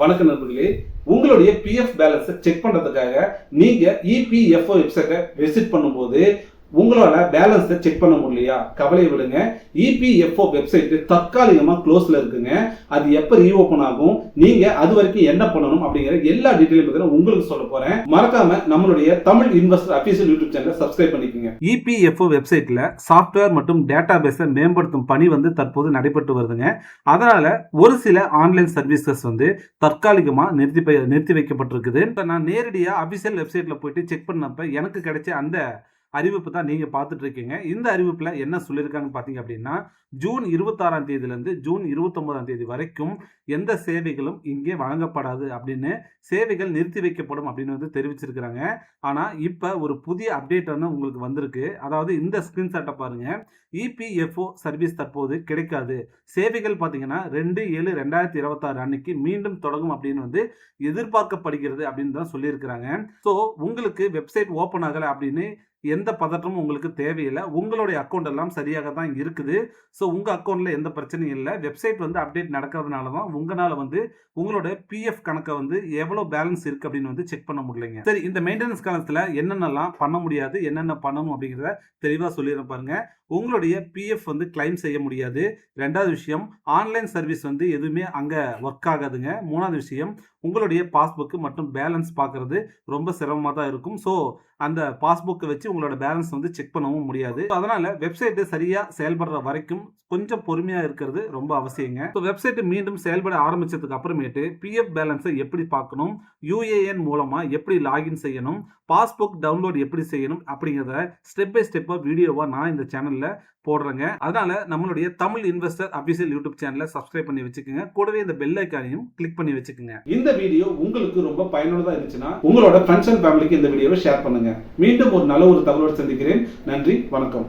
வணக்கம் நண்பர்களே, உங்களுடைய பிஎஃப் பேலன்ஸை செக் பண்றதுக்காக நீங்க இபிஎஃப்ஓ வெப்சைட்டை விசிட் பண்ணும்போது உங்களால பேலன்ஸை செக் பண்ண முடியலையா? கவலை விடுங்க. இபிஎஃப்ஓ வெப்சைட் தற்காலிகமா க்ளோஸ்ல இருக்குங்க. அது எப்ப ரீஓபன் ஆகும், நீங்க அது வரைக்கும் என்ன பண்ணணும் அப்படிங்கிற எல்லா டீடைலும் பத்தி உங்களுக்கு சொல்ல போறேன். மறக்காம நம்மளுடைய தமிழ் இன்வெஸ்டர் அபிஷியல் யூடியூப் சேனலை சப்ஸ்கிரைப் பண்ணிக்கோங்க. இபிஎஃப்ஓ வெப்சைட்ல சாஃப்ட்வேர் மற்றும் டேட்டாபேஸை மேம்படுத்தும் பணி தற்போது நடைபெற்று வருதுங்க. அதனால ஒரு சில ஆன்லைன் சர்வீசஸ் தற்காலிகமா நிறுத்தி வைக்கப்பட்டிருக்குது. நான் நேரடியா அபிஷியல் வெப்சைட்ல போயிட்டு செக் பண்ணப்ப எனக்கு கிடைச்ச அந்த அறிவிப்பு தான் நீங்க பார்த்துட்டு இருக்கீங்க. இந்த அறிவிப்புல என்ன சொல்லியிருக்காங்க பாத்தீங்க அப்படின்னா, ஜூன் 26ஆம் தேதியிலிருந்து ஜூன் 29ஆம் தேதி வரைக்கும் எந்த சேவைகளும் இங்கே வழங்கப்படாது அப்படின்னு சேவைகள் நிறுத்தி வைக்கப்படும் அப்படின்னு தெரிவிச்சிருக்கிறாங்க. ஆனா இப்ப ஒரு புதிய அப்டேட் உங்களுக்கு வந்திருக்கு. அதாவது இந்த ஸ்கிரீன்ஷாட்டை பாருங்க. இபிஎஃப்ஓ சர்வீஸ் தற்போது கிடைக்காது. சேவைகள் பாத்தீங்கன்னா 2/7/2026 அன்னைக்கு மீண்டும் தொடங்கும் அப்படின்னு எதிர்பார்க்கப்படுகிறது அப்படின்னு தான் சொல்லியிருக்கிறாங்க. ஸோ உங்களுக்கு வெப்சைட் ஓப்பன் ஆகலை அப்படின்னு எந்த பதற்றமும் உங்களுக்கு தேவையில்லை. உங்களுடைய அக்கௌண்ட் எல்லாம் சரியாக தான் இருக்குது. ஸோ உங்க அக்கௌண்ட்ல எந்த பிரச்சனையும் இல்லை. வெப்சைட் அப்டேட் நடக்கிறதுனால தான் உங்களால உங்களோட பிஎஃப் கணக்கை எவ்வளவு பேலன்ஸ் இருக்கு அப்படின்னு செக் பண்ண முடியலைங்க. சரி, இந்த மெயின்டெனன்ஸ் காலத்துல என்னென்னலாம் பண்ண முடியாது, என்னென்ன பண்ணணும் அப்படிங்கிறத தெளிவா சொல்லிடுறேன் பாருங்க. உங்களுடைய பிஎஃப் கிளைம் செய்ய முடியாது. ரெண்டாவது விஷயம், ஆன்லைன் சர்வீஸ் எதுவுமே அங்க ஒர்க் ஆகாதுங்க. மூணாவது விஷயம், உங்களுடைய பாஸ்புக் மற்றும் பேலன்ஸ் பார்க்கறது ரொம்ப சிரமமா தான் இருக்கும். ஸோ அந்த பாஸ்புக்கை வச்சு உங்களோட பேலன்ஸ் செக் பண்ணவும் முடியாது. அதனால வெப்சைட் சரியா செயல்படுற வரைக்கும் கொஞ்சம் பொறுமையா இருக்கிறது ரொம்ப அவசியங்க. ஸோ வெப்சைட் மீண்டும் செயல்பட ஆரம்பிச்சதுக்கு அப்புறமேட்டு பிஎஃப் பேலன்ஸை எப்படி பார்க்கணும், யூஏஎன் மூலமா எப்படி லாகின் செய்யணும், பாஸ்புக் டவுன்லோட் எப்படி செய்யணும் அப்படிங்கிறத ஸ்டெப் பை ஸ்டெப்பா வீடியோவா நான் இந்த சேனல்ல போடுறேங்க. அதனால நம்மளுடைய தமிழ் இன்வெஸ்டர் அபிஷியல் யூடியூப் சேனலை சப்ஸ்கிரைப் பண்ணி வச்சுக்கோங்க. கூடவே இந்த பெல் ஐகானையும் கிளிக் பண்ணி வச்சுக்கோங்க. இந்த வீடியோ உங்களுக்கு ரொம்ப பயனுள்ளதா இருந்துச்சுன்னா உங்களோட ஃப்ரெண்ட்ஸ் அண்ட் ஃபேமிலிக்கு இந்த வீடியோவை ஷேர் பண்ணுங்க. மீண்டும் ஒரு நல்ல ஒரு தகவலோடு சந்திக்கிறேன். நன்றி, வணக்கம்.